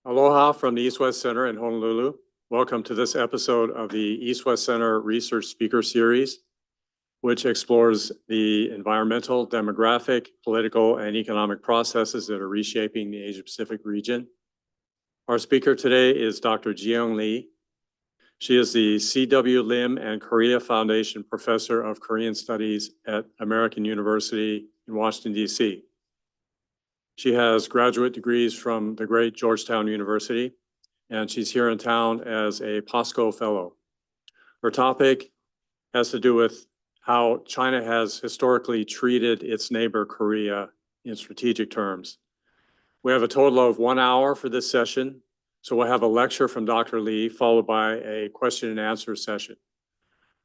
Aloha from the East-West Center in Honolulu. Welcome to this episode of the East-West Center Research Speaker Series, which explores the environmental, demographic, political, and economic processes that are reshaping the Asia-Pacific region. Our speaker today is Dr. Jiyoung Lee. She is the C.W. Lim and Korea Foundation Professor of Korean Studies at American University in Washington, D.C. She has graduate degrees from the great Georgetown University, and she's here in town as a POSCO Fellow. Her topic has to do with how China has historically treated its neighbor Korea in strategic terms. We have a total of 1 hour for this session, so we'll have a lecture from Dr. Lee, followed by a question and answer session.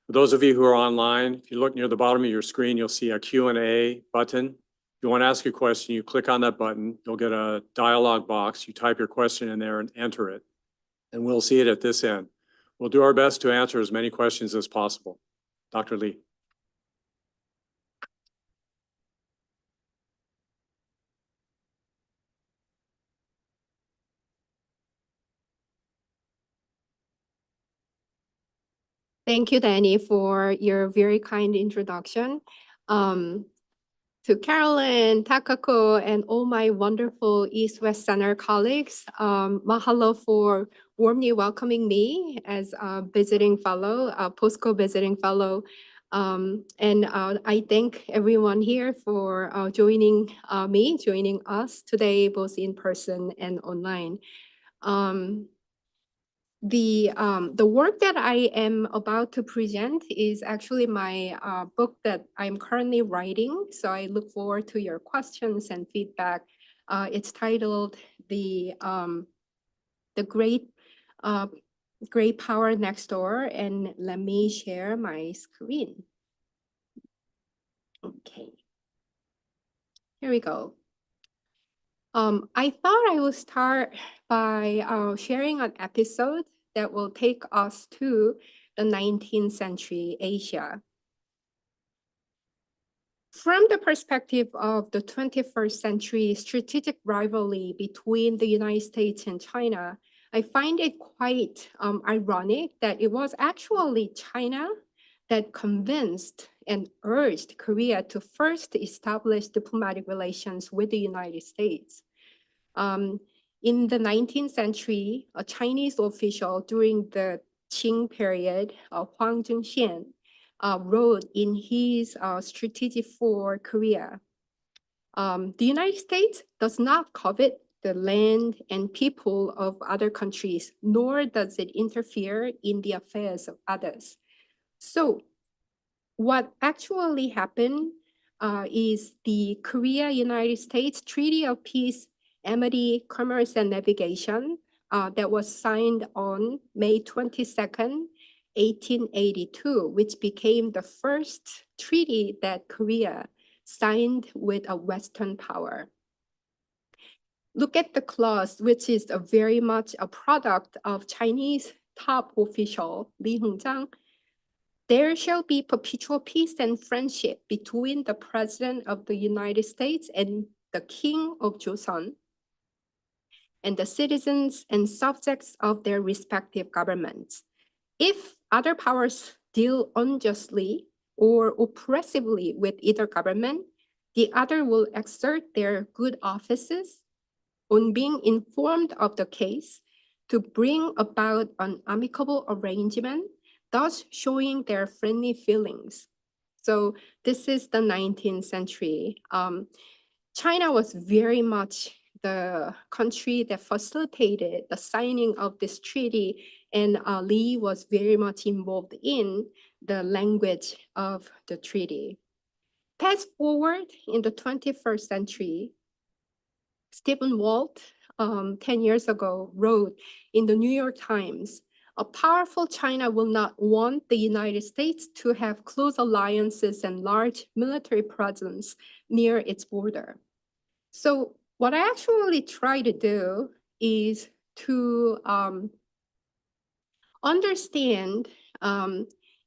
For those of you who are online, if you look near the bottom of your screen, you'll see a Q&A button. If you want to ask a question, you click on that button, you'll get a dialog box, you type your question in there and enter it, and we'll see it at this end. We'll do our best to answer as many questions as possible. Dr. Lee. Thank you, Danny, for your very kind introduction. To Carolyn, Takako, and all my wonderful East-West Center colleagues, mahalo for warmly welcoming me as a visiting fellow, a POSCO visiting fellow. I thank everyone here for joining us today, both in person and online. The work that I am about to present is actually my book that I'm currently writing. So I look forward to your questions and feedback. It's titled The Great Power Next Door, and let me share my screen. Okay, here we go. I thought I would start by sharing an episode that will take us to the 19th century Asia. From the perspective of the 21st century strategic rivalry between the United States and China, I find it quite ironic that it was actually China that convinced and urged Korea to first establish diplomatic relations with the United States. In the 19th century, a Chinese official during the Qing period, Huang Zhengxian, wrote in his strategy for Korea, the United States does not covet the land and people of other countries, nor does it interfere in the affairs of others. So what actually happened is the Korea-United States Treaty of Peace, Amity, Commerce, and Navigation that was signed on May 22nd, 1882, which became the first treaty that Korea signed with a Western power. Look at the clause, which is very much a product of Chinese top official Li Hongzhang. There shall be perpetual peace and friendship between the President of the United States and the King of Joseon, and the citizens and subjects of their respective governments. If other powers deal unjustly or oppressively with either government, the other will exert their good offices on being informed of the case to bring about an amicable arrangement, thus showing their friendly feelings. So this is the 19th century. China was very much the country that facilitated the signing of this treaty, and Li was very much involved in the language of the treaty. Fast forward in the 21st century, Stephen Walt, 10 years ago, wrote in the New York Times, a powerful China will not want the United States to have close alliances and large military presence near its border. So what I actually try to do is to understand,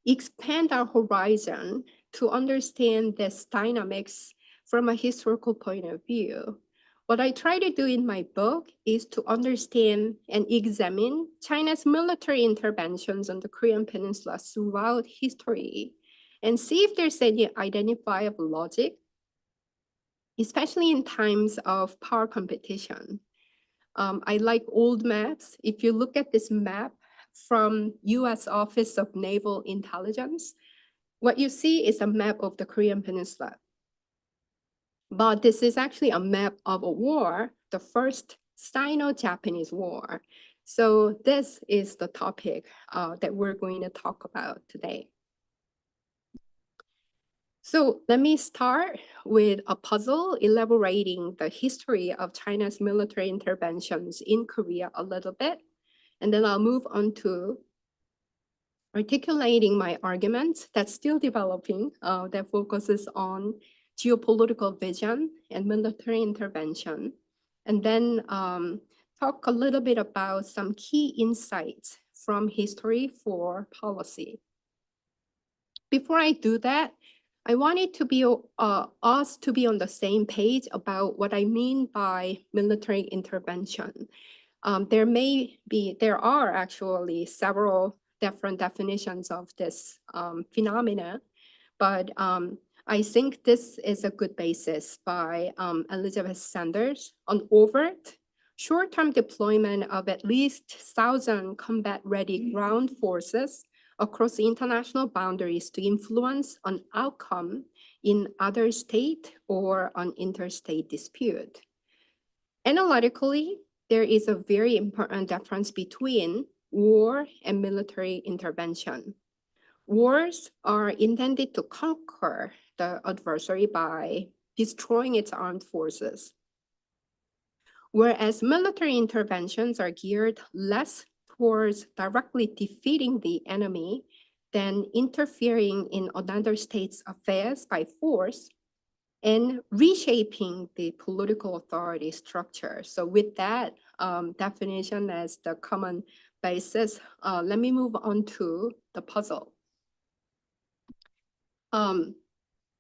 expand our horizon to understand this dynamics from a historical point of view. What I try to do in my book is to understand and examine China's military interventions on the Korean Peninsula throughout history and see if there's any identifiable logic, especially in times of power competition. I like old maps. If you look at this map from US Office of Naval Intelligence, what you see is a map of the Korean Peninsula. But this is actually a map of a war, the first Sino-Japanese War. So this is the topic that we're going to talk about today. So let me start with a puzzle elaborating the history of China's military interventions in Korea a little bit. And then I'll move on to articulating my argument that's still developing that focuses on geopolitical vision and military intervention. And then talk a little bit about some key insights from history for policy. Before I do that, I wanted to be us to be on the same page about what I mean by military intervention. There are actually several different definitions of this phenomena, but I think this is a good basis by Elizabeth Sanders on overt short-term deployment of at least 1,000 combat-ready ground forces across international boundaries to influence an outcome in other state or an interstate dispute. Analytically, there is a very important difference between war and military intervention. Wars are intended to conquer the adversary by destroying its armed forces, whereas military interventions are geared less towards directly defeating the enemy than interfering in another state's affairs by force and reshaping the political authority structure. So with that definition as the common basis, let me move on to the puzzle.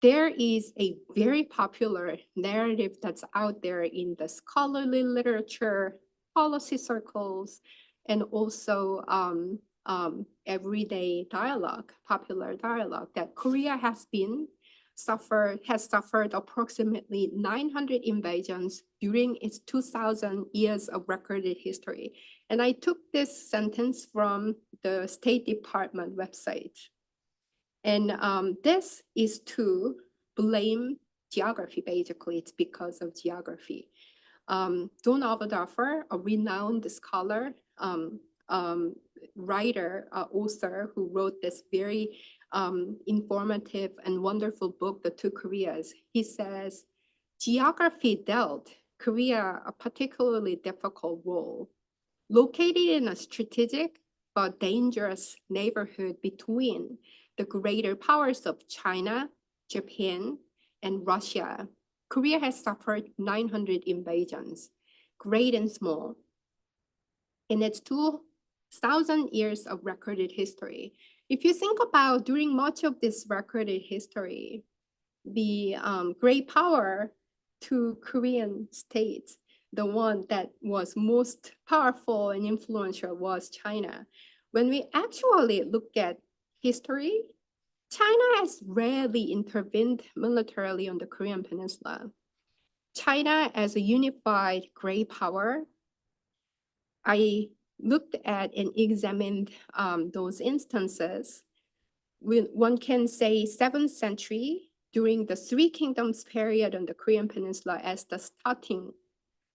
There is a very popular narrative that's out there in the scholarly literature, policy circles, and also everyday dialogue, popular dialogue, that Korea has suffered approximately 900 invasions during its 2,000 years of recorded history. And I took this sentence from the State Department website. And this is to blame geography, basically. It's because of geography. Don Overdoffer, a renowned scholar, writer, author who wrote this very informative and wonderful book, The Two Koreas, he says, geography dealt Korea a particularly difficult role. Located in a strategic but dangerous neighborhood between the greater powers of China, Japan, and Russia, Korea has suffered 900 invasions, great and small. In its 2,000 years of recorded history, if you think about during much of this recorded history, the great power to Korean states, the one that was most powerful and influential was China. When we actually look at history, China has rarely intervened militarily on the Korean Peninsula. China as a unified great power, I looked at and examined those instances. One can say 7th century during the Three Kingdoms period on the Korean Peninsula as the starting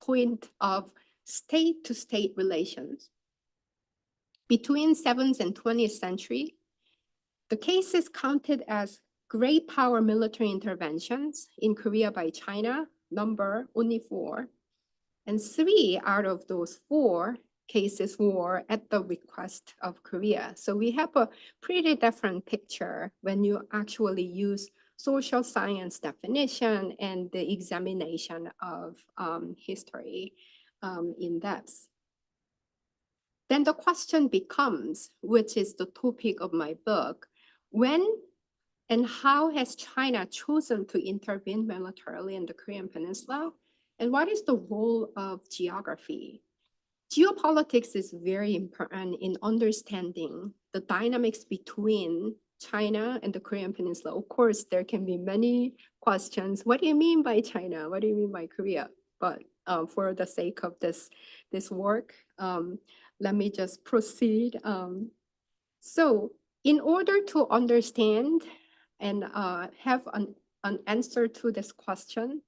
point of state-to-state relations. Between 7th and 20th century, the cases counted as great power military interventions in Korea by China number only 4. And 3 out of those 4 cases were at the request of Korea. So we have a pretty different picture when you actually use social science definition and the examination of history in depth. Then the question becomes, which is the topic of my book, when and how has China chosen to intervene militarily in the Korean Peninsula? And what is the role of geography? Geopolitics is very important in understanding the dynamics between China and the Korean Peninsula. Of course, there can be many questions. What do you mean by China? What do you mean by Korea? But for the sake of this work, let me just proceed. So in order to understand and have an answer to this question,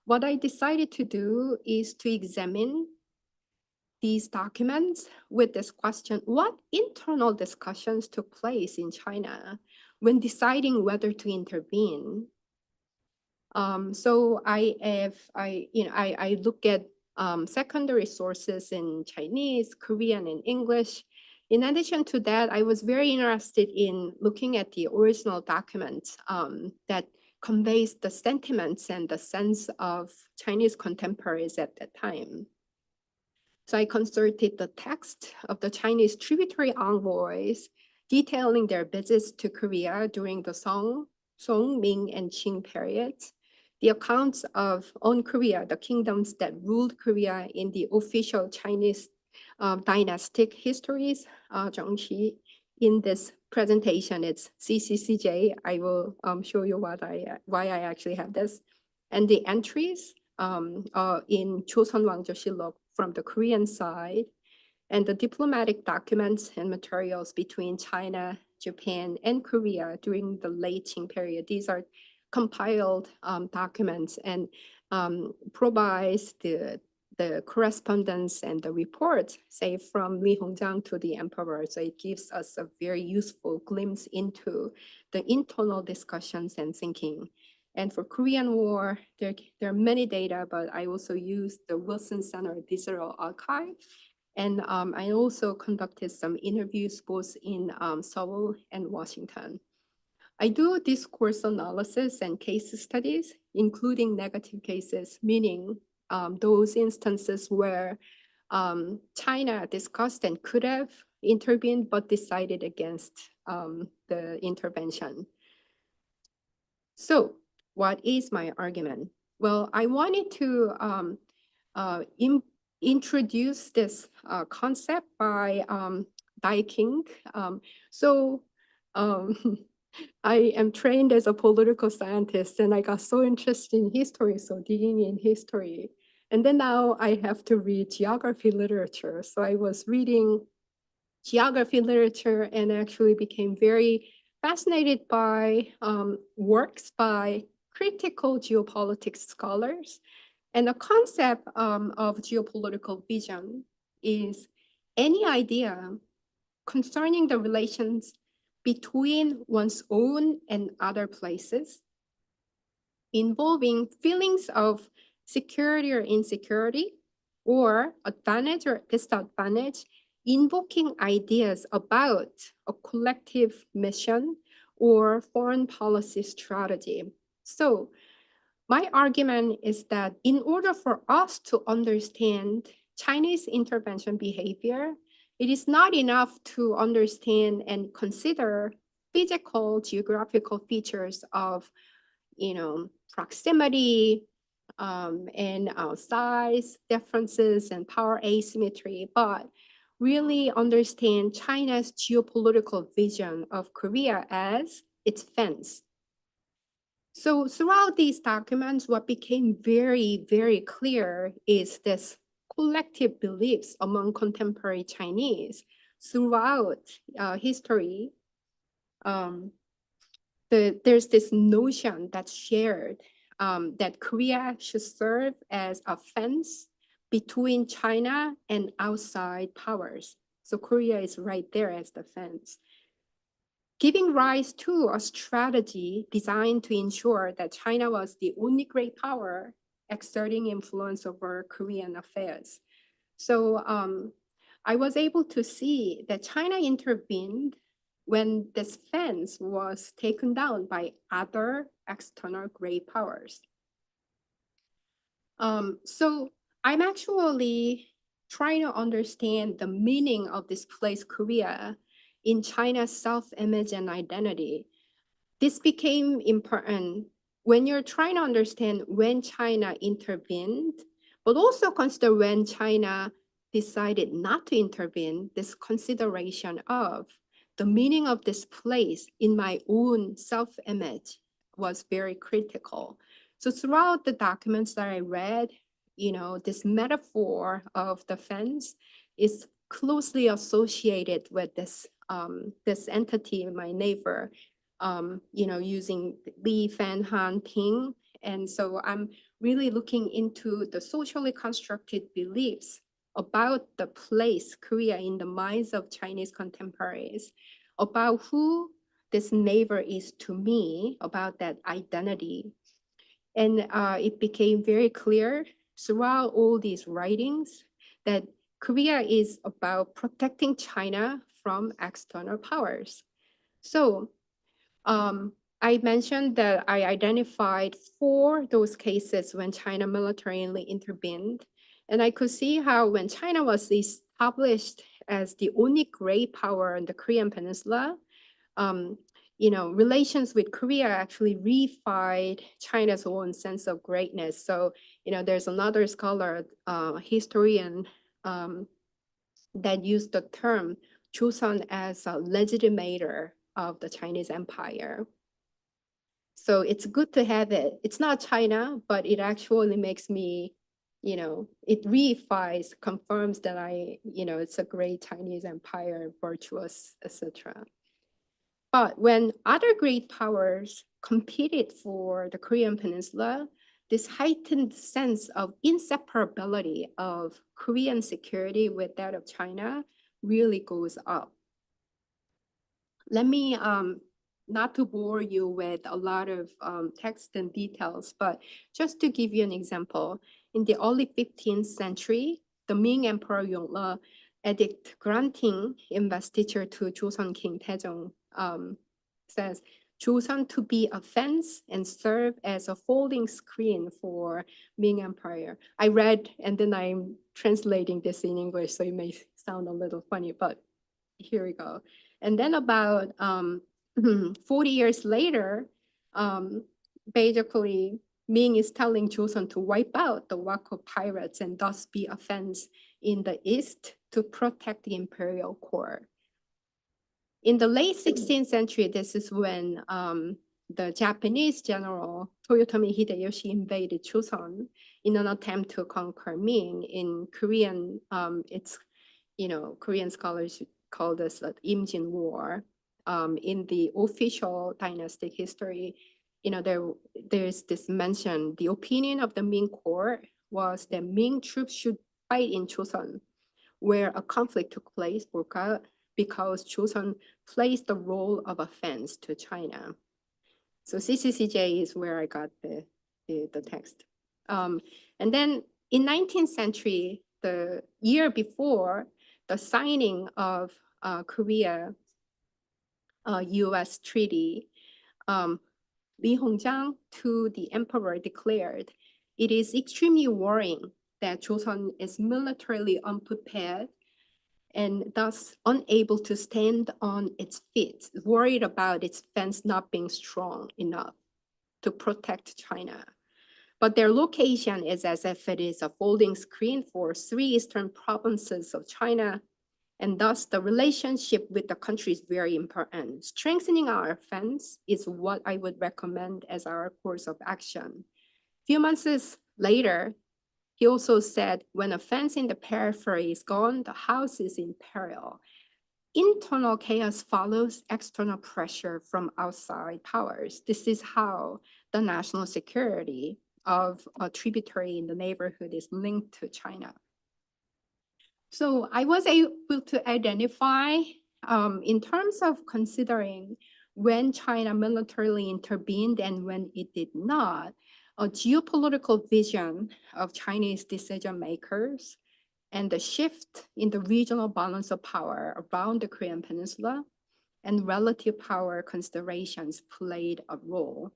what I decided to do is to examine these documents with this question: what internal discussions took place in China when deciding whether to intervene? So I look at secondary sources in Chinese, Korean, and English. In addition to that, I was very interested in looking at the original document that conveys the sentiments and the sense of Chinese contemporaries at that time. So I consulted the text of the Chinese tributary envoys detailing their visits to Korea during the Song, Ming, and Qing periods, the accounts of on Korea, the kingdoms that ruled Korea in the official Chinese dynastic histories, Zhongqi. In this presentation, it's CCCJ. I will show you why I actually have this. And the entries in Joseon Wangjosilok from the Korean side, and the diplomatic documents and materials between China, Japan, and Korea during the late Qing period. These are compiled documents and provides the correspondence and the reports, say from Li Hongjiang to the emperor. So it gives us a very useful glimpse into the internal discussions and thinking. And for Korean War, there are many data, but I also used the Wilson Center Digital Archive. And I also conducted some interviews both in Seoul and Washington. I do discourse analysis and case studies, including negative cases, meaning those instances where China discussed and could have intervened, but decided against the intervention. So what is my argument? Well, I wanted to introduce this concept by Dai King. I am trained as a political scientist, and I got so interested in history, so digging in history. And then now I have to read geography literature. So I was reading geography literature and actually became very fascinated by works by critical geopolitics scholars. And the concept of geopolitical vision is any idea concerning the relations between one's own and other places, involving feelings of security or insecurity, or advantage or disadvantage, invoking ideas about a collective mission or foreign policy strategy. So my argument is that in order for us to understand Chinese intervention behavior, it is not enough to understand and consider physical geographical features of, proximity and size differences and power asymmetry, but really understand China's geopolitical vision of Korea as its fence. So throughout these documents, what became very, very clear is this collective beliefs among contemporary Chinese throughout history. There's this notion that's shared that Korea should serve as a fence between China and outside powers. So Korea is right there as the fence, giving rise to a strategy designed to ensure that China was the only great power exerting influence over Korean affairs. So I was able to see that China intervened when this fence was taken down by other external great powers. So I'm actually trying to understand the meaning of this place, Korea, in China's self-image and identity. This became important when you're trying to understand when China intervened. but also consider when China decided not to intervene, this consideration of the meaning of this place in my own self-image was very critical. So throughout the documents that I read, this metaphor of the fence is closely associated with this entity, my neighbor, using Li, Fan, Han, Ping. And so I'm really looking into the socially constructed beliefs about the place Korea in the minds of Chinese contemporaries, about who this neighbor is to me, about that identity. And it became very clear throughout all these writings that Korea is about protecting China from external powers. So I mentioned that I identified 4 those cases when China militarily intervened. And I could see how when China was established as the only great power on the Korean peninsula, relations with Korea actually reified China's own sense of greatness. So, there's another scholar, historian, that used the term Joseon as a legitimator of the Chinese empire. So it's good to have it. It's not China, but it actually makes me, it reifies, confirms that it's a great Chinese empire, virtuous, etc. But when other great powers competed for the Korean peninsula, this heightened sense of inseparability of Korean security with that of China really goes up. Let me, not to bore you with a lot of text and details, but just to give you an example, in the early 15th century, the Ming Emperor Yongle edict granting investiture to Joseon King Taejong says, Joseon to be a fence and serve as a folding screen for Ming Empire. I read, and then I'm translating this in English, so it may sound a little funny, but here we go. And then about 40 years later, basically, Ming is telling Joseon to wipe out the Wako pirates and thus be a fence in the east to protect the imperial core. In the late 16th century, this is when the Japanese general Toyotomi Hideyoshi invaded Joseon in an attempt to conquer Ming. In Korean, Korean scholars call this the Imjin War. In the official dynastic history, there's this mention, the opinion of the Ming court was that Ming troops should fight in Joseon, where a conflict took place, because Joseon plays the role of a fence to China. So CCCJ is where I got the text. And then in 19th century, the year before the signing of Korea US treaty, Li Hongjiang to the emperor declared, it is extremely worrying that Joseon is militarily unprepared and thus unable to stand on its feet, worried about its fence not being strong enough to protect China. But their location is as if it is a folding screen for 3 eastern provinces of China, and thus the relationship with the country is very important. Strengthening our fence is what I would recommend as our course of action. A few months later, he also said, when a fence in the periphery is gone, the house is in peril. Internal chaos follows external pressure from outside powers. This is how the national security of a tributary in the neighborhood is linked to China. So I was able to identify, in terms of considering when China militarily intervened and when it did not, a geopolitical vision of Chinese decision makers and the shift in the regional balance of power around the Korean peninsula and relative power considerations played a role.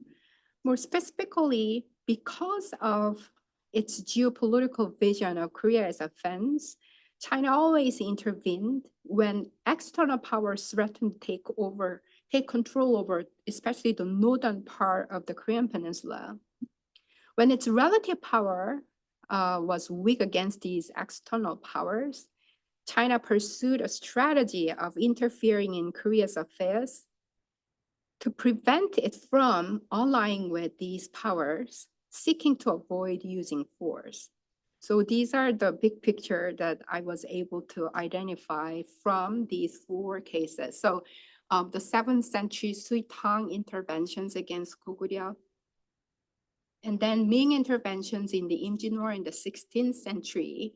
More specifically, because of its geopolitical vision of Korea as a fence, China always intervened when external powers threatened to take control over, especially the northern part of the Korean peninsula. When its relative power was weak against these external powers, China pursued a strategy of interfering in Korea's affairs to prevent it from allying with these powers, seeking to avoid using force. So these are the big picture that I was able to identify from these 4 cases. So the 7th century Sui Tang interventions against Goguryeo, and then Ming interventions in the Imjin War in the 16th century,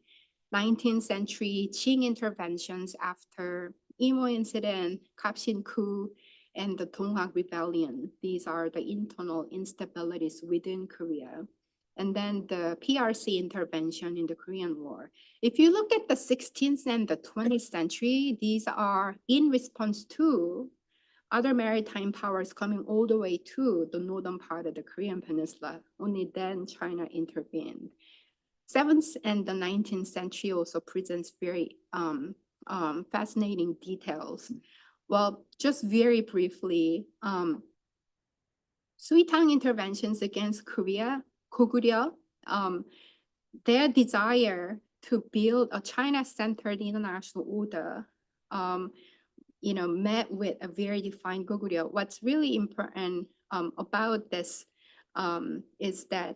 19th century Qing interventions after Imo incident, Kapsin coup, and the Donghak rebellion. These are the internal instabilities within Korea. And then the PRC intervention in the Korean War. If you look at the 16th and the 20th century, these are in response to other maritime powers coming all the way to the northern part of the Korean peninsula. Only then China intervened. 7th and the 19th century also presents very fascinating details. Well, just very briefly, Sui Tang interventions against Korea, Goguryeo, their desire to build a China-centered international order, met with a very defined Goguryeo. What's really important about this is that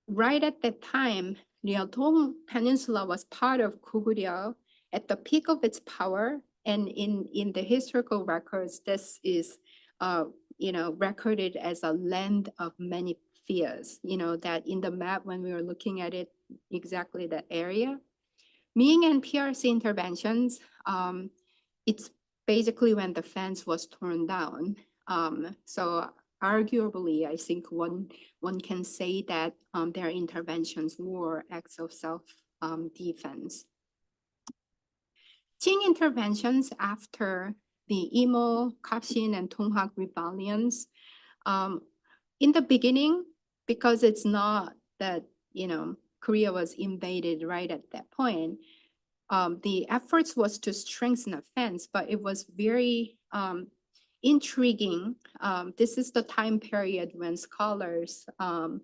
right at that time, Liaodong Peninsula was part of Goguryeo at the peak of its power. And in the historical records, this is, recorded as a land of many fears, that in the map, when we were looking at it, exactly that area. Ming and PRC interventions, it's basically when the fence was torn down. So arguably, I think one can say that their interventions were acts of self-defense. Qing interventions after the Imo, Kapsin, and Donghak rebellions. In the beginning, because it's not that, Korea was invaded right at that point, the efforts was to strengthen a fence, but it was very intriguing. This is the time period when scholars, call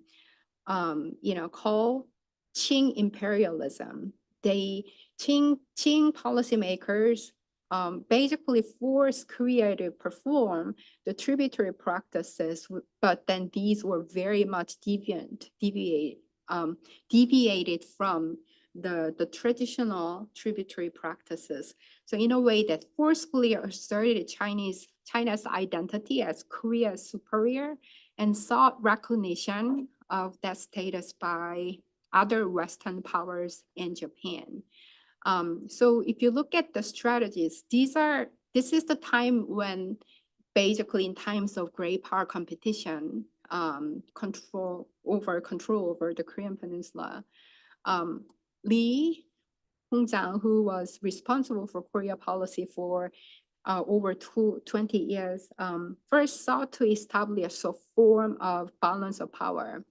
Qing imperialism. Qing policymakers basically forced Korea to perform the tributary practices, but then these were very much deviated from the traditional tributary practices. So in a way that forcefully asserted China's identity as Korea's superior and sought recognition of that status by other Western powers and Japan. So if you look at the strategies, this is the time when basically in times of great power competition, control over the Korean peninsula, Lee Hongjiang, who was responsible for Korea policy for over 20 years, first sought to establish a form of balance of power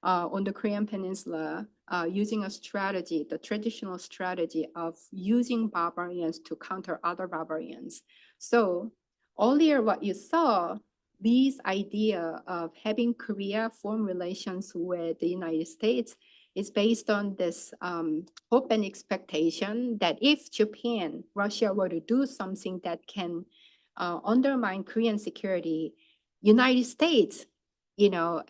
on the Korean peninsula using a strategy, the traditional strategy of using barbarians to counter other barbarians. So earlier what you saw, this idea of having Korea form relations with the United States is based on this hope and expectation that if Japan, Russia were to do something that can undermine Korean security, United States,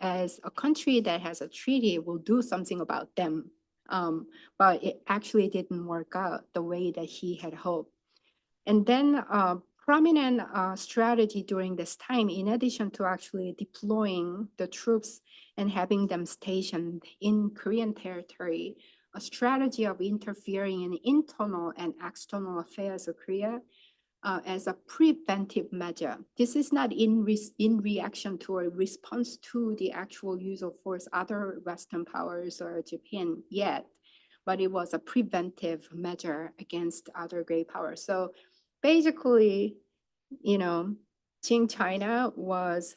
as a country that has a treaty, will do something about them. But it actually didn't work out the way that he had hoped. And then prominent strategy during this time, in addition to actually deploying the troops and having them stationed in Korean territory, a strategy of interfering in internal and external affairs of Korea as a preventive measure. This is not in reaction to or response to the actual use of force other Western powers or Japan yet, but it was a preventive measure against other great powers. So basically, Qing China was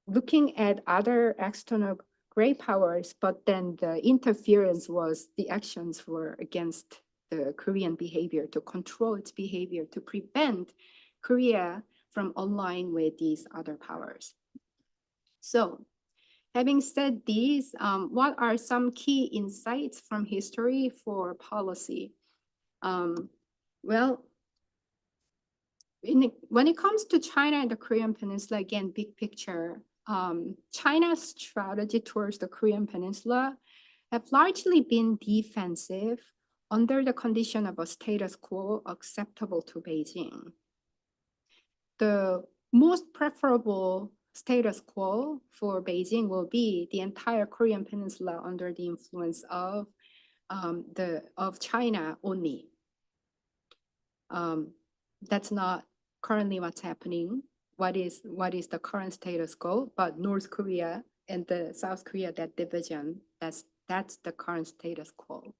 looking at other external great powers, but then the interference was the actions were against the Korean behavior, to control its behavior, to prevent Korea from aligning with these other powers. So Having said these, what are some key insights from history for policy? Well, when it comes to China and the Korean Peninsula, again, big picture, China's strategy towards the Korean Peninsula have largely been defensive under the condition of a status quo acceptable to Beijing. The most preferable status quo for Beijing will be the entire Korean Peninsula under the influence of China only. That's not currently what's happening. What is the current status quo? But North Korea and the South Korea, that division, that's the current status quo.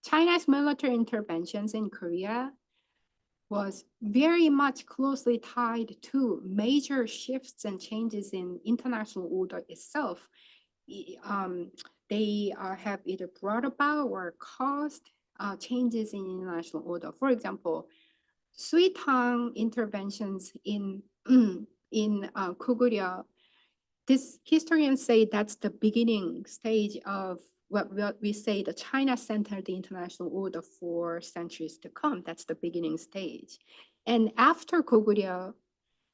China's military interventions in Korea was very much closely tied to major shifts and changes in international order itself. They have either brought about or caused changes in international order. For example, Suitang interventions in Goguryeo, this historians say that's the beginning stage of what we say the China-centered international order for centuries to come. That's the beginning stage. And after Goguryeo,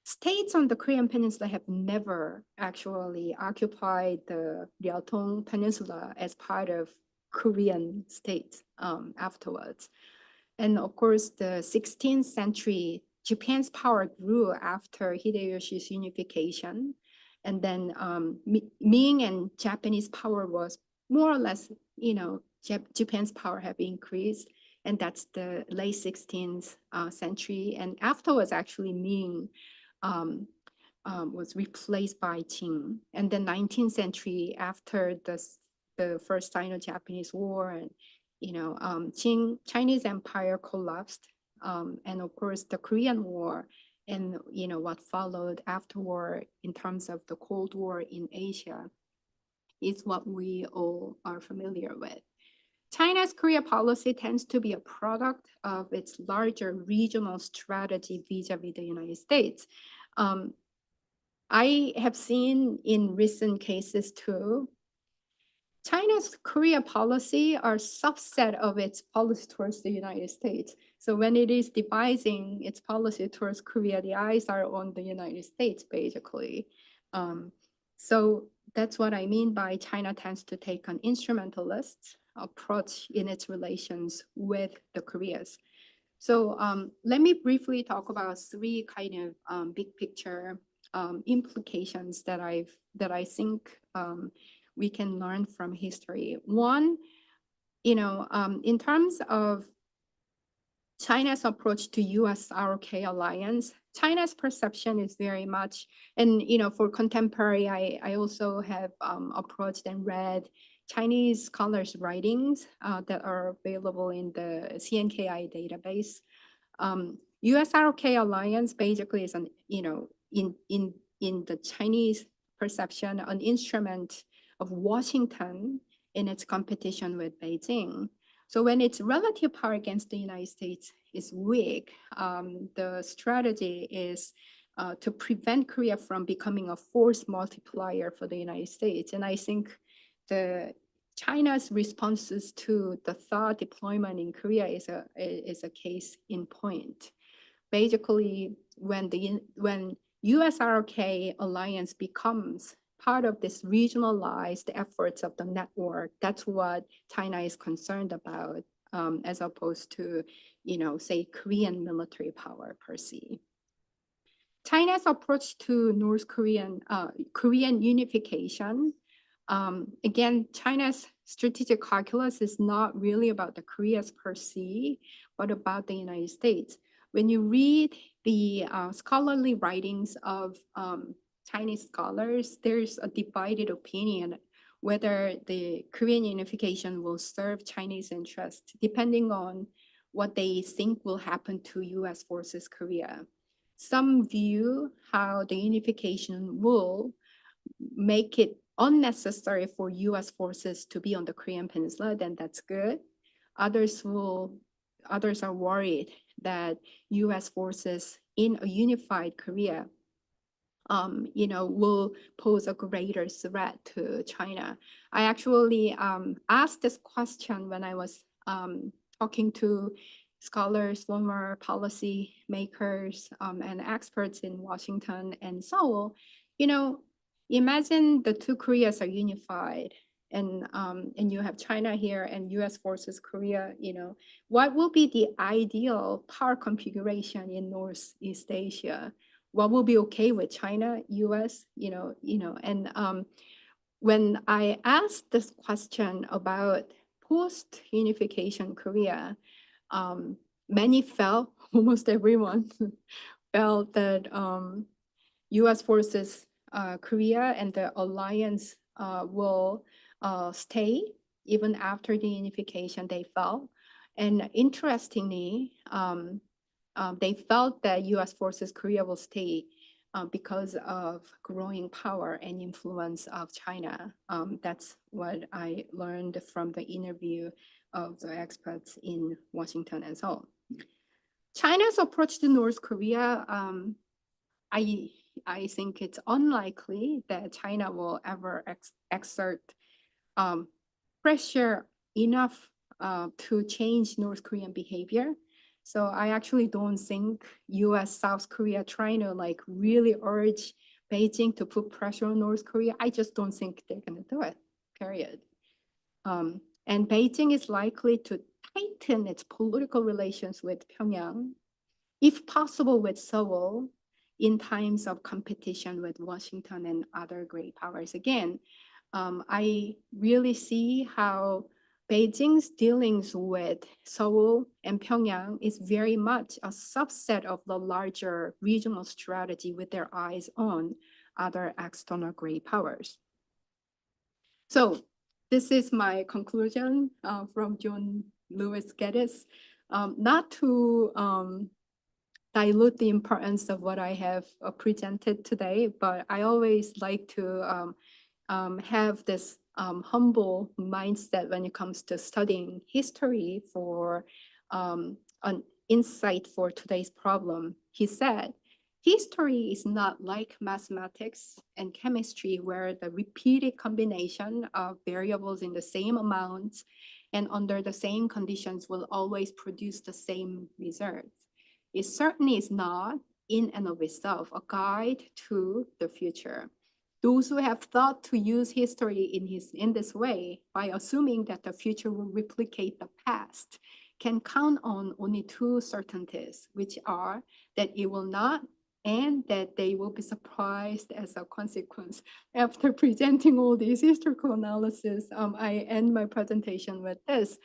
states on the Korean Peninsula have never actually occupied the Liaotong Peninsula as part of Korean states afterwards. And of course, the 16th century, Japan's power grew after Hideyoshi's unification. And then Ming and Japanese power was more or less, Japan's power have increased. And that's the late 16th century. And afterwards, actually, Ming was replaced by Qing. And then 19th century, after the first Sino-Japanese War, and Chinese Empire collapsed, and of course the Korean War, and what followed afterward in terms of the Cold War in Asia is what we all are familiar with. China's Korea policy tends to be a product of its larger regional strategy vis-a-vis the United States. I have seen in recent cases too, China's Korea policy are subset of its policy towards the United States. So when it is devising its policy towards Korea, the eyes are on the United States, basically. So that's what I mean by China tends to take an instrumentalist approach in its relations with the Koreas. So let me briefly talk about three kind of big picture implications that I think we can learn from history. One, in terms of China's approach to US-ROK alliance, China's perception is very much, and for contemporary, I also have approached and read Chinese scholars' writings that are available in the CNKI database. US-ROK alliance basically is in the Chinese perception, an instrument of Washington in its competition with Beijing. So when its relative power against the United States is weak, the strategy is to prevent Korea from becoming a force multiplier for the United States. And I think China's responses to the THAAD deployment in Korea is a case in point. Basically, when US-ROK alliance becomes part of this regionalized efforts of the network, that's what China is concerned about, as opposed to, say, Korean military power per se. China's approach to North Korean unification, again, China's strategic calculus is not really about the Koreas per se, but about the United States. When you read the scholarly writings of Chinese scholars, there's a divided opinion whether the Korean unification will serve Chinese interests, depending on what they think will happen to US versus Korea. Some view how the unification will make it unnecessary for US forces to be on the Korean Peninsula, then that's good. Others are worried that US forces in a unified Korea will pose a greater threat to China. I actually asked this question when I was talking to scholars, former policy makers, and experts in Washington and Seoul. Imagine the two Koreas are unified, and you have China here and U.S. versus Korea. What will be the ideal power configuration in Northeast Asia? What will be okay with China, U.S., and when I asked this question about post-unification Korea, many felt, almost everyone felt that U.S. forces Korea and the alliance will stay even after the unification, they felt. And interestingly, they felt that U.S. forces Korea will stay because of growing power and influence of China. That's what I learned from the interview of the experts in Washington and Seoul. China's approach to North Korea, I think it's unlikely that China will ever exert pressure enough to change North Korean behavior. So I actually don't think US, South Korea trying to really urge Beijing to put pressure on North Korea. I just don't think they're gonna do it, period. And Beijing is likely to tighten its political relations with Pyongyang, if possible with Seoul, in times of competition with Washington and other great powers. Again, I really see how Beijing's dealings with Seoul and Pyongyang is very much a subset of the larger regional strategy with their eyes on other external great powers. So this is my conclusion from John Lewis Geddes. Not to dilute the importance of what I have presented today, but I always like to have this humble mindset when it comes to studying history for an insight for today's problem. He said, history is not like mathematics and chemistry where the repeated combination of variables in the same amounts and under the same conditions will always produce the same results. It certainly is not, in and of itself, a guide to the future. Those who have thought to use history in this way, by assuming that the future will replicate the past, can count on only two certainties, which are that it will not and that they will be surprised as a consequence. After presenting all these historical analysis, I end my presentation with this.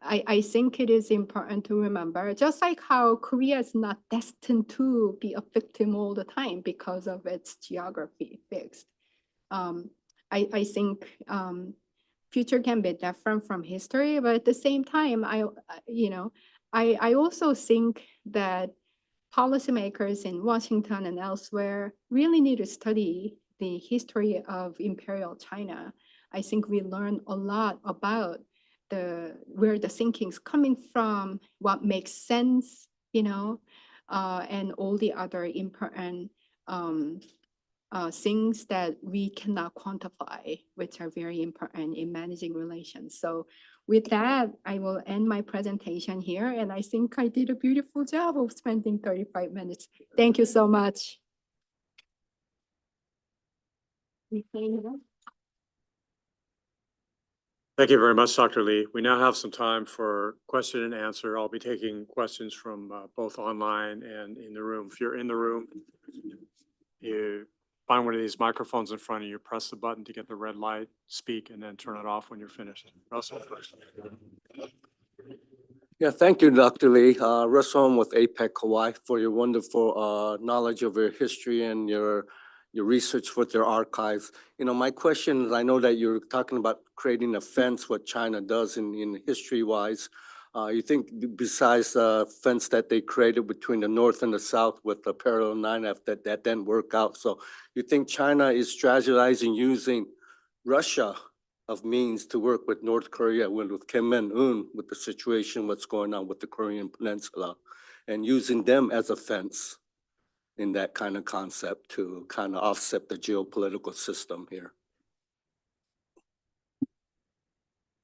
I think it is important to remember, just like how Korea is not destined to be a victim all the time because of its geography fixed. I think future can be different from history, but at the same time, I also think that policymakers in Washington and elsewhere really need to study the history of imperial China. I think we learn a lot about where the thinking's coming from, what makes sense, and all the other important things that we cannot quantify, which are very important in managing relations. So with that, I will end my presentation here, and I think I did a beautiful job of spending 35 minutes. Thank you so much. Thank you very much, Dr. Lee. We now have some time for question and answer. I'll be taking questions from both online and in the room. If you're in the room, you find one of these microphones in front of you, press the button to get the red light, speak, and then turn it off when you're finished. Russell first. Yeah, thank you, Dr. Lee. Russell with APEC Hawaii for your wonderful knowledge of your history and your research with your archives. My question is, I know that you're talking about creating a fence, what China does in history-wise. You think besides the fence that they created between the North and the South with the parallel 9F that didn't work out. So you think China is strategizing using Russia of means to work with North Korea, with Kim Jong-un, with the situation, what's going on with the Korean Peninsula, and using them as a fence? in that kind of concept to kind of offset the geopolitical system here?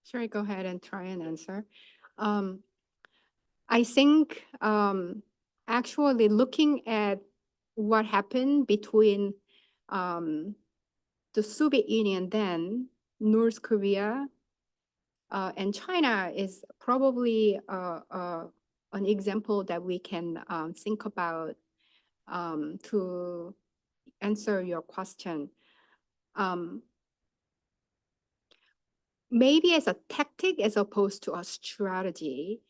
Should I go ahead and try and answer? I think actually looking at what happened between the Soviet Union then, North Korea, and China is probably an example that we can think about to answer your question. Maybe as a tactic as opposed to a strategy,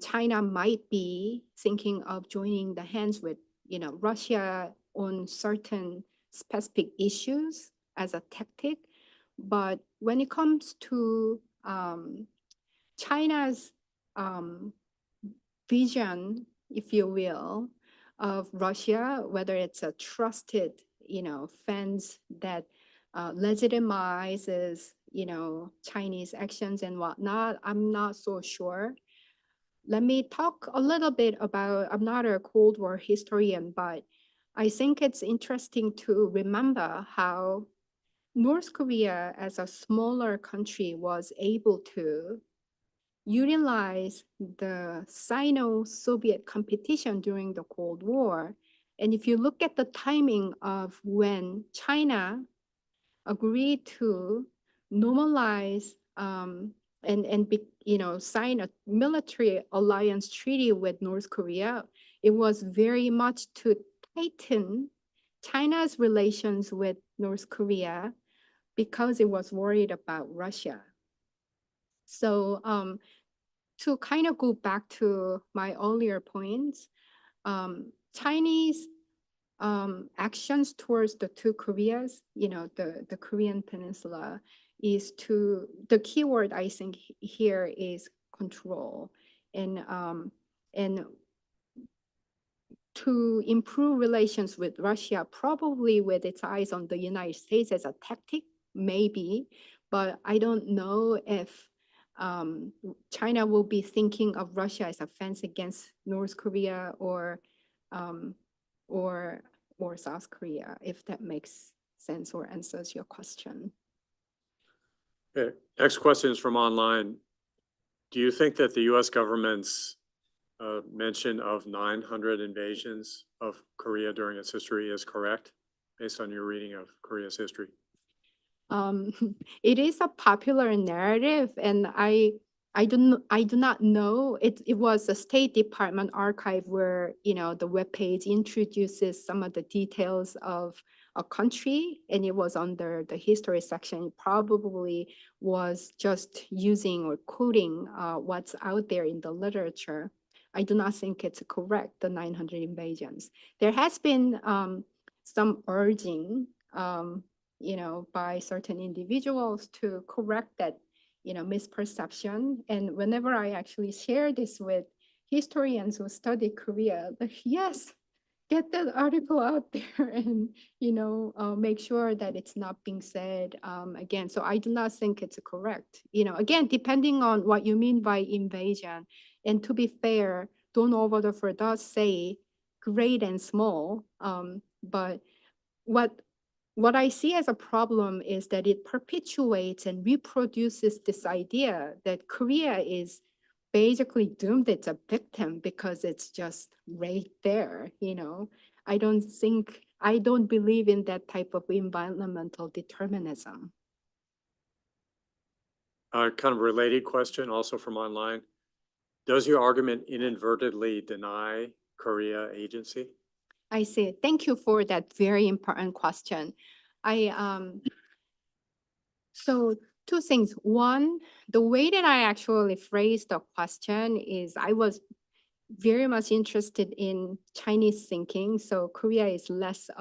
China might be thinking of joining the hands with, Russia on certain specific issues as a tactic. But when it comes to China's vision, if you will, of Russia, whether it's a trusted, fence that legitimizes, Chinese actions and whatnot, I'm not so sure. Let me talk a little bit about, I'm not a Cold War historian, but I think it's interesting to remember how North Korea as a smaller country was able to utilize the Sino-Soviet competition during the Cold War. And if you look at the timing of when China agreed to normalize sign a military alliance treaty with North Korea, it was very much to tighten China's relations with North Korea because it was worried about Russia. So to kind of go back to my earlier points, Chinese actions towards the two Koreas, the Korean peninsula, is the keyword I think here is control. And to improve relations with Russia, probably with its eyes on the United States as a tactic, maybe, but I don't know if China will be thinking of Russia as a fence against North Korea or South Korea, if that makes sense or answers your question. Okay, next question is from online. Do you think that the U.S. government's mention of 900 invasions of Korea during its history is correct, based on your reading of Korea's history? It is a popular narrative, and I do not know. It was a State Department archive where the webpage introduces some of the details of a country, and it was under the history section. It probably was just using or quoting what's out there in the literature. I do not think it's correct, the 900 invasions. There has been some urging by certain individuals to correct that, misperception. And whenever I actually share this with historians who study Korea, like, yes, get that article out there and, make sure that it's not being said again. So I do not think it's correct. Again, depending on what you mean by invasion. And to be fair, Don Overdofer does say great and small, but what I see as a problem is that it perpetuates and reproduces this idea that Korea is basically doomed. It's a victim because it's just right there, I don't believe in that type of environmental determinism. Kind of related question also from online. Does your argument inadvertently deny Korea agency? I see. Thank you for that very important question. So two things. One, the way that I actually phrased the question is I was very much interested in Chinese thinking. So Korea is less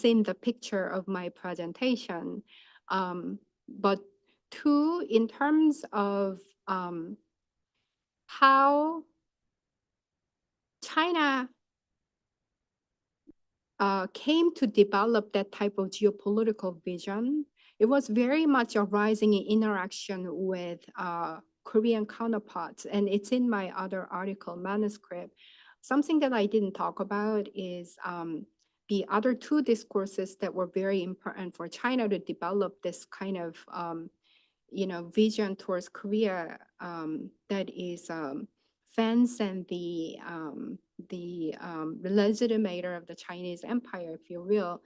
in the picture of my presentation. But two, in terms of how China came to develop that type of geopolitical vision, it was very much arising in interaction with Korean counterparts, and it's in my other article manuscript. Something that I didn't talk about is the other two discourses that were very important for China to develop this kind of vision towards Korea that is fence and the legitimator of the Chinese empire, if you will.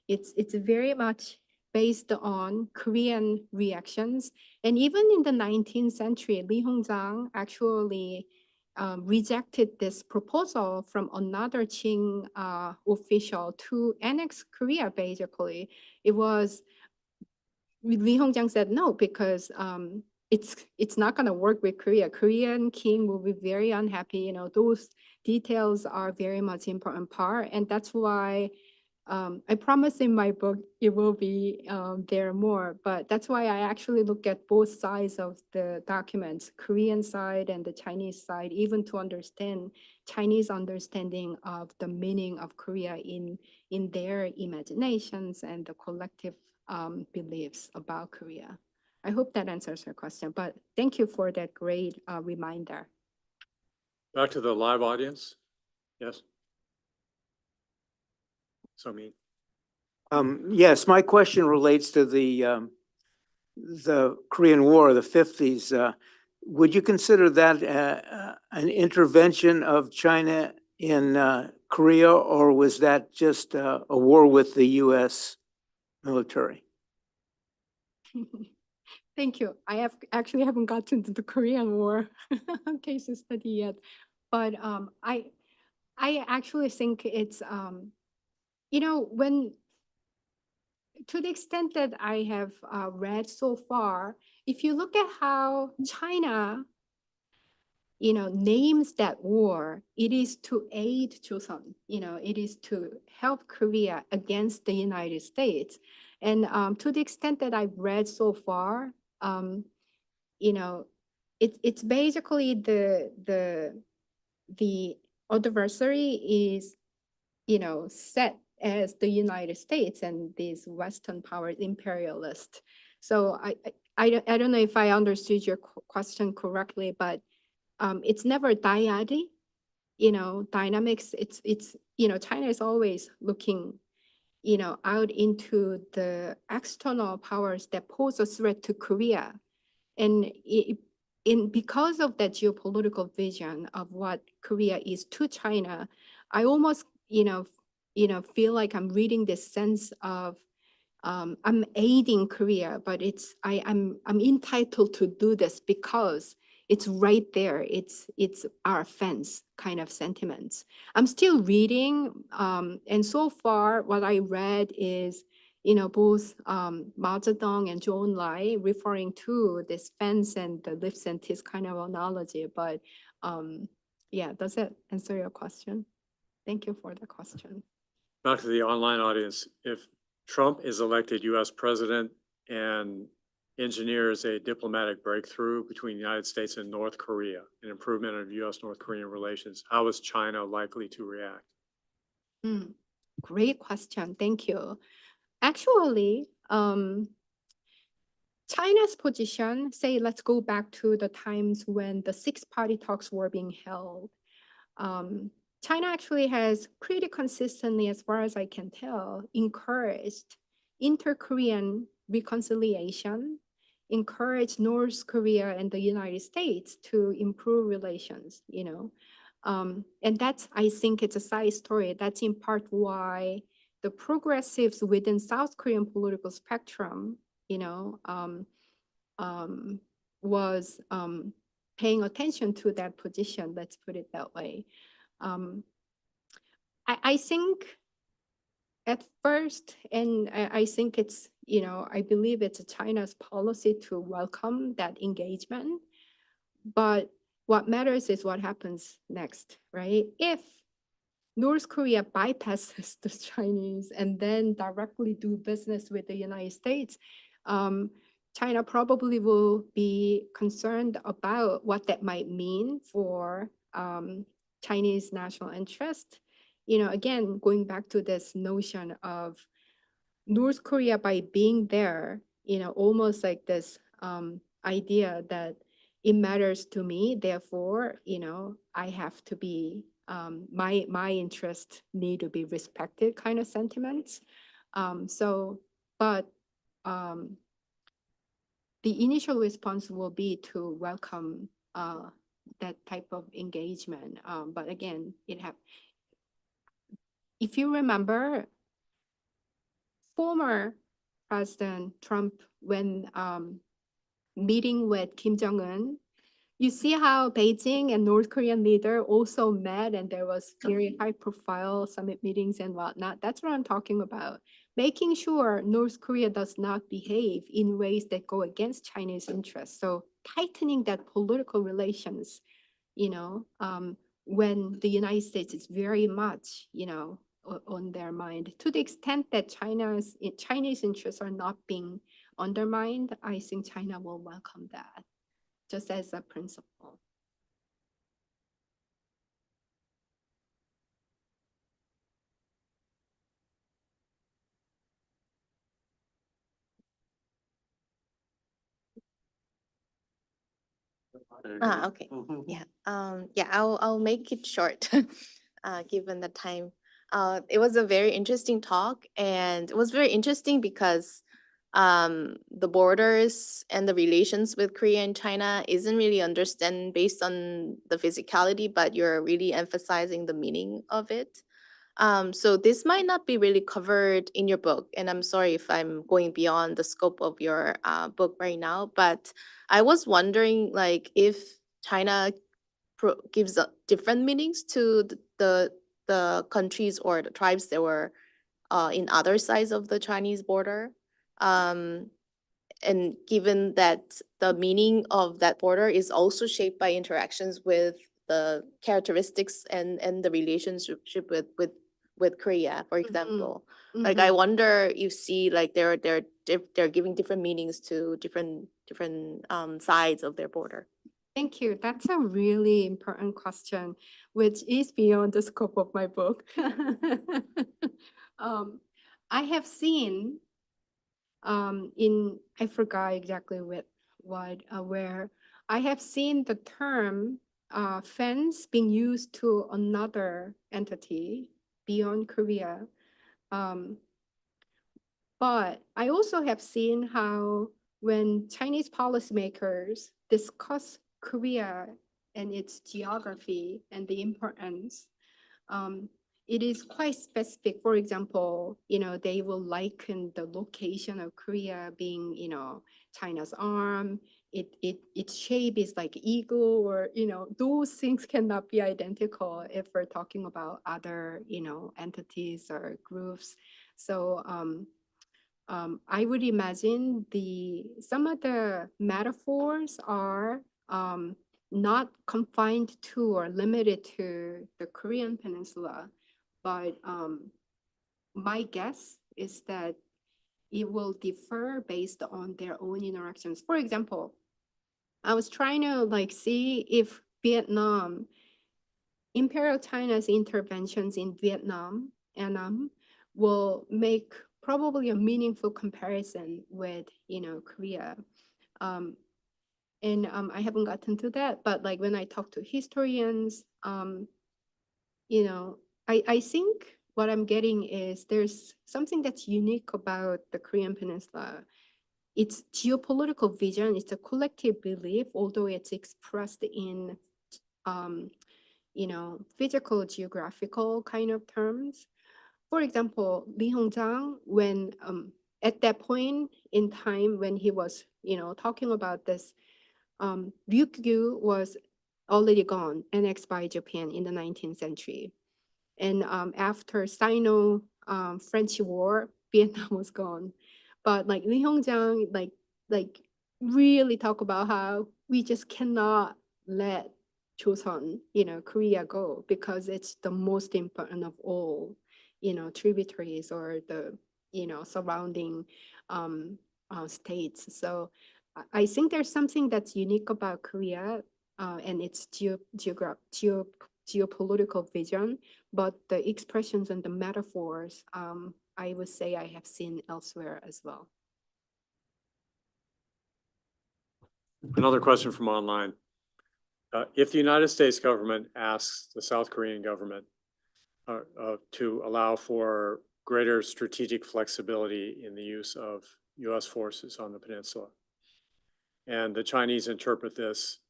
It's very much based on Korean reactions. And even in the 19th century, Li Hongzhang actually rejected this proposal from another Qing official to annex Korea, basically. It was, Li Hongzhang said no, because it's not going to work with Korea. Korean king will be very unhappy. Those details are very much important part. And that's why I promise in my book, it will be there more, but that's why I actually look at both sides of the documents, Korean side and the Chinese side, even to understand Chinese understanding of the meaning of Korea in their imaginations and the collective beliefs about Korea. I hope that answers your question, but thank you for that great reminder. Back to the live audience. Yes. So me. Yes, my question relates to the Korean War, the 50s. Would you consider that an intervention of China in Korea, or was that just a war with the U.S. military? Thank you. I actually haven't gotten to the Korean War case study yet, but I actually think it's when, to the extent that I have read so far, if you look at how China names that war, it is to aid Joseon, it is to help Korea against the United States. And to the extent that I've read so far, it's basically the adversary is, set as the United States and these Western powers, imperialist. So I don't know if I understood your question correctly, but it's never dyad, dynamics. It's China is always looking, out into the external powers that pose a threat to Korea. And because of that geopolitical vision of what Korea is to China, I almost, feel like I'm reading this sense of I'm aiding Korea, but I'm entitled to do this because it's right there. It's our fence kind of sentiments. I'm still reading, and so far what I read is, both Mao Zedong and Zhou Enlai referring to this fence and the lips and teeth kind of analogy. But yeah, does that answer your question? Thank you for the question. Back to the online audience. If Trump is elected U.S. president and engineers a diplomatic breakthrough between the United States and North Korea, an improvement of U.S.-North Korean relations, how is China likely to react? Great question. Thank you. Actually, China's position, say, let's go back to the times when the six-party talks were being held. China actually has pretty consistently, as far as I can tell, encouraged inter-Korean reconciliation, encouraged North Korea and the United States to improve relations, and that's, I think it's a side story. That's in part why the progressives within South Korean political spectrum, was paying attention to that position, let's put it that way. I think at first, and I think it's, I believe it's China's policy to welcome that engagement, but what matters is what happens next, right? If North Korea bypasses the Chinese and then directly do business with the United States, China probably will be concerned about what that might mean for Chinese national interest. Again, going back to this notion of North Korea by being there, almost like this idea that it matters to me, therefore, I have to be, my interests need to be respected kind of sentiments. But the initial response will be to welcome that type of engagement. But again, if you remember, former President Trump, when meeting with Kim Jong-un, you see how Beijing and North Korean leader also met, and there was very high profile summit meetings and whatnot. That's what I'm talking about. Making sure North Korea does not behave in ways that go against Chinese interests. So tightening that political relations, when the United States is very much, on their mind. To the extent that Chinese interests are not being undermined, I think China will welcome that, just as a principle. Okay. Yeah. Yeah, I'll make it short, given the time. It was a very interesting talk, and it was very interesting because the borders and the relations with Korea and China isn't really understand based on the physicality, but you're really emphasizing the meaning of it. So this might not be really covered in your book, and I'm sorry if I'm going beyond the scope of your book right now, but I was wondering, like, if China gives different meanings to the countries or the tribes that were in other sides of the Chinese border. And given that the meaning of that border is also shaped by interactions with the characteristics and the relationship with Korea, for example. Like, I wonder, you see, like, they're giving different meanings to different sides of their border. Thank you. That's a really important question, which is beyond the scope of my book. I have seen I forgot exactly where I have seen the term fence being used to another entity beyond Korea. But I also have seen how when Chinese policymakers discuss Korea and its geography and the importance, it is quite specific. For example, they will liken the location of Korea being, China's arm. Its shape is like eagle, or those things cannot be identical if we're talking about other, entities or groups. So I would imagine some of the metaphors are not confined to or limited to the Korean peninsula, but my guess is that it will differ based on their own interactions. For example, I was trying to see if Imperial China's interventions in Vietnam and will make probably a meaningful comparison with Korea. I haven't gotten to that, but when I talk to historians, I think what I'm getting is there's something that's unique about the Korean Peninsula. Its geopolitical vision, it's a collective belief, although it's expressed in physical, geographical kind of terms. For example, Li Hongjiang, when at that point in time when he was, talking about this, Ryukyu was already gone, annexed by Japan in the 19th century. And after Sino-French War, Vietnam was gone. But Li Hongjiang, really talk about how we just cannot let Joseon, Korea go, because it's the most important of all, tributaries or the, surrounding states. So I think there's something that's unique about Korea and its geopolitical vision, but the expressions and the metaphors, I would say I have seen elsewhere as well. Another question from online. If the United States government asks the South Korean government to allow for greater strategic flexibility in the use of US forces on the peninsula, and the Chinese interpret this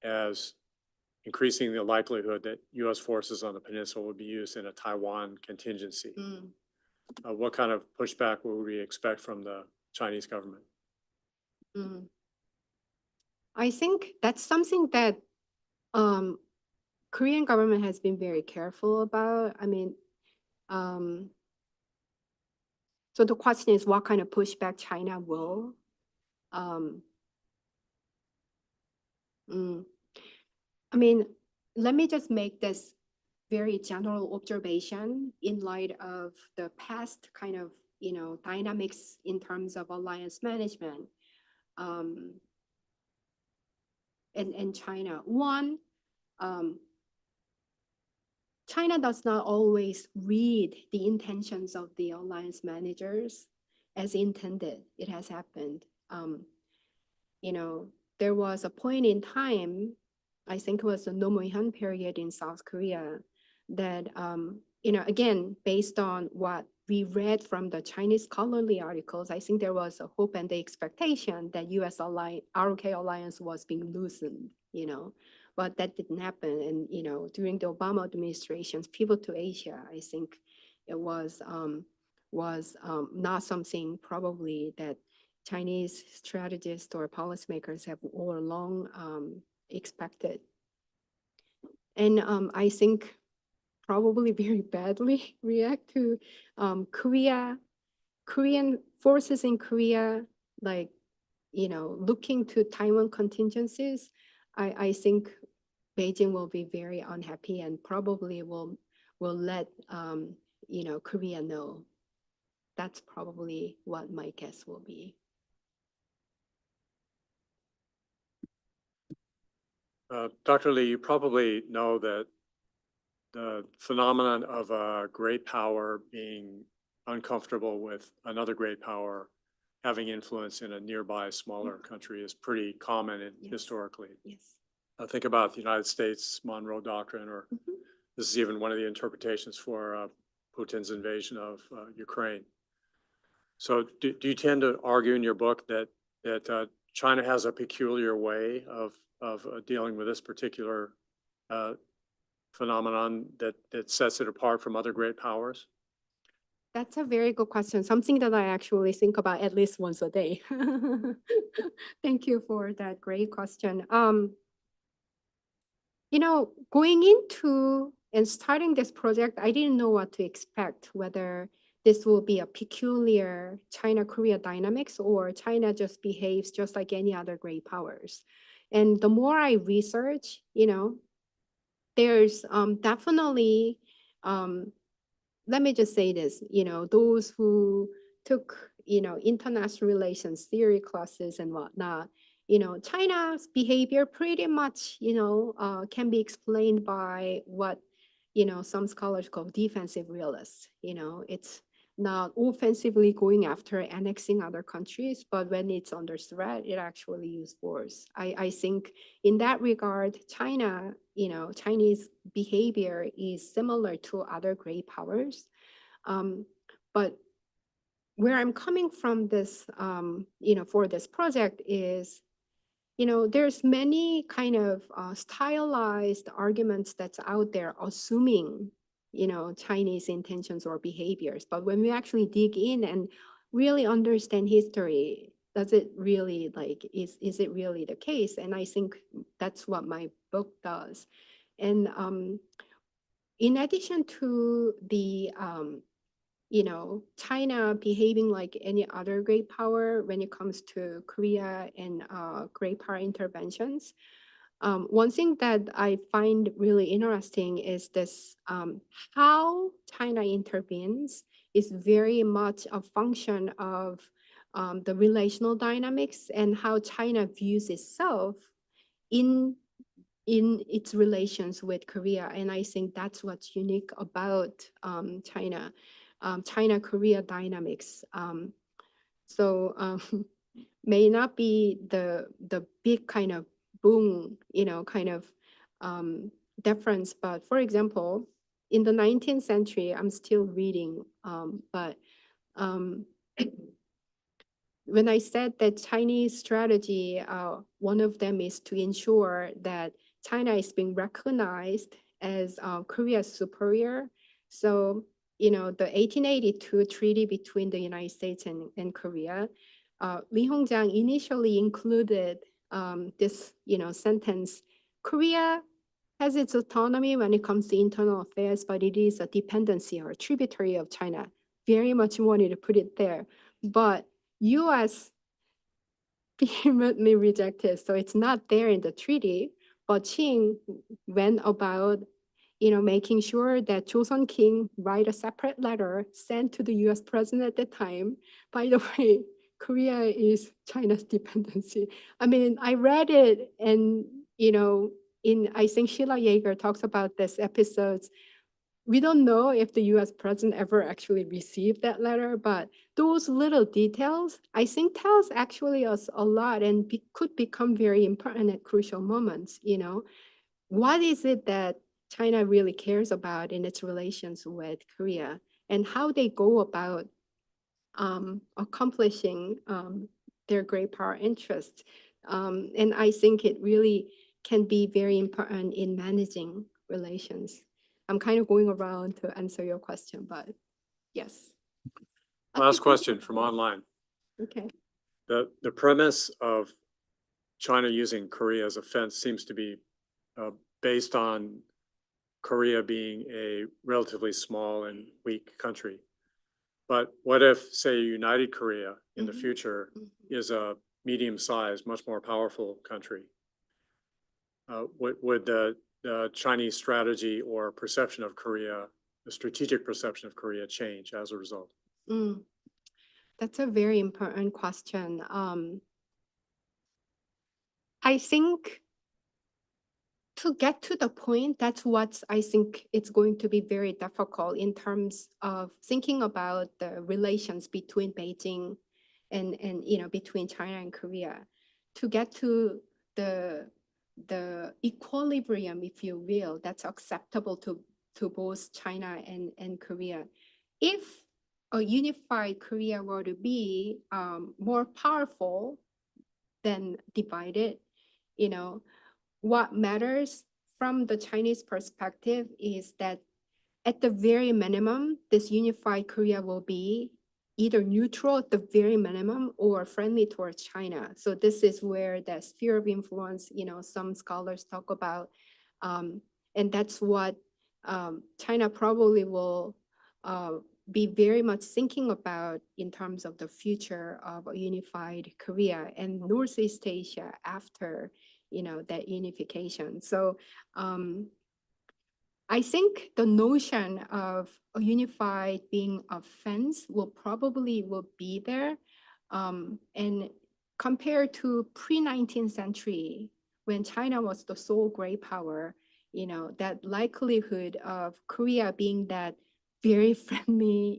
as increasing the likelihood that US forces on the peninsula would be used in a Taiwan contingency, what kind of pushback would we expect from the Chinese government? I think that's something that Korean government has been very careful about. I mean, so the question is what kind of pushback China will. I mean, let me just make this very general observation in light of the past kind of, dynamics in terms of alliance management in China. One, China does not always read the intentions of the alliance managers as intended. It has happened. There was a point in time, I think it was the Nomuhyun period in South Korea, that, again, based on what we read from the Chinese scholarly articles, I think there was a hope and the expectation that US ROK alliance was being loosened, but that didn't happen. And, during the Obama administration's pivot to Asia, I think it was not something probably that Chinese strategists or policymakers have all along expected. And I think probably very badly react to Korean forces in Korea, like, looking to Taiwan contingencies. I think Beijing will be very unhappy and probably will let Korea know. That's probably what my guess will be. Dr. Lee, you probably know that the phenomenon of a great power being uncomfortable with another great power having influence in a nearby smaller country is pretty common historically. Yes. Think about the United States Monroe Doctrine, or this is even one of the interpretations for Putin's invasion of Ukraine. So do you tend to argue in your book that China has a peculiar way of dealing with this particular phenomenon that sets it apart from other great powers? That's a very good question. Something that I actually think about at least once a day. Thank you for that great question. Going into and starting this project, I didn't know what to expect, whether this will be a peculiar China-Korea dynamics or China just behaves just like any other great powers. And the more I research, there's definitely, let me just say this, those who took, international relations theory classes and whatnot, China's behavior pretty much, can be explained by what, some scholars call defensive realists. It's not offensively going after annexing other countries, but when it's under threat, it actually uses force. I think in that regard, China, Chinese behavior is similar to other great powers. But where I'm coming from this, for this project is, there's many kind of stylized arguments that's out there assuming, Chinese intentions or behaviors. But when we actually dig in and really understand history, does it really is it really the case? And I think that's what my book does. And in addition to the, China behaving like any other great power when it comes to Korea and great power interventions, one thing that I find really interesting is this, how China intervenes is very much a function of the relational dynamics and how China views itself in its relations with Korea. And I think that's what's unique about China-Korea dynamics. So may not be the big kind of boom, kind of difference. But for example, in the 19th century, I'm still reading, but when I said that Chinese strategy, one of them is to ensure that China is being recognized as Korea's superior. So, the 1882 treaty between the United States and Korea, Li Hongjiang initially included this, sentence, Korea has its autonomy when it comes to internal affairs, but it is a dependency or a tributary of China. Very much wanted to put it there. But US vehemently rejected, so it's not there in the treaty. But Qing went about, making sure that Joseon King write a separate letter sent to the US president at the time. By the way, Korea is China's dependency. I mean, I read it and, I think Sheila Yeager talks about this episodes. We don't know if the US president ever actually received that letter, but those little details, I think tells actually us a lot and could become very important at crucial moments, What is it that China really cares about in its relations with Korea and how they go about accomplishing their great power interests. And I think it really can be very important in managing relations. I'm kind of going around to answer your question, but yes. Last question from online. Okay. The premise of China using Korea as a fence seems to be based on Korea being a relatively small and weak country. But what if, say, United Korea in the future is a medium-sized, much more powerful country? Would the Chinese strategy or perception of Korea, the strategic perception of Korea, change as a result? That's a very important question. I think to get to the point, that's what I think it's going to be very difficult in terms of thinking about the relations between Beijing and between China and Korea. To get to the equilibrium, if you will, that's acceptable to both China and Korea. If a unified Korea were to be more powerful than divided, what matters from the Chinese perspective is that at the very minimum, this unified Korea will be either neutral at the very minimum or friendly towards China. So this is where the sphere of influence, some scholars talk about. And that's what China probably will be very much thinking about in terms of the future of a unified Korea and Northeast Asia after that unification. So I think the notion of a unified being a fence will be there. And compared to pre-19th century, when China was the sole great power, that likelihood of Korea being that very friendly,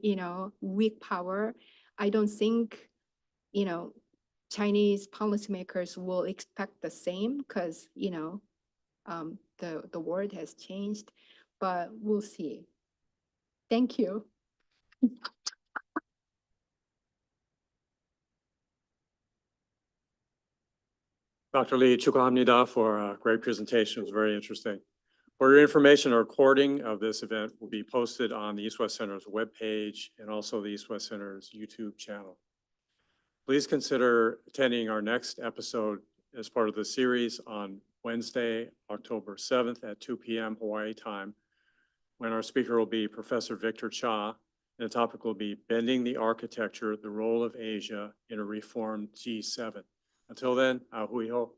weak power, I don't think, Chinese policymakers will expect the same because, the world has changed, but we'll see. Thank you. Dr. Lee, 축하합니다 for a great presentation. It was very interesting. For your information, a recording of this event will be posted on the East West Center's webpage and also the East West Center's YouTube channel. Please consider attending our next episode as part of the series on Wednesday, October 7th at 2 p.m. Hawaii time, when our speaker will be Professor Victor Cha, and the topic will be Bending the Architecture, the Role of Asia in a Reformed G7. Until then, hui ho.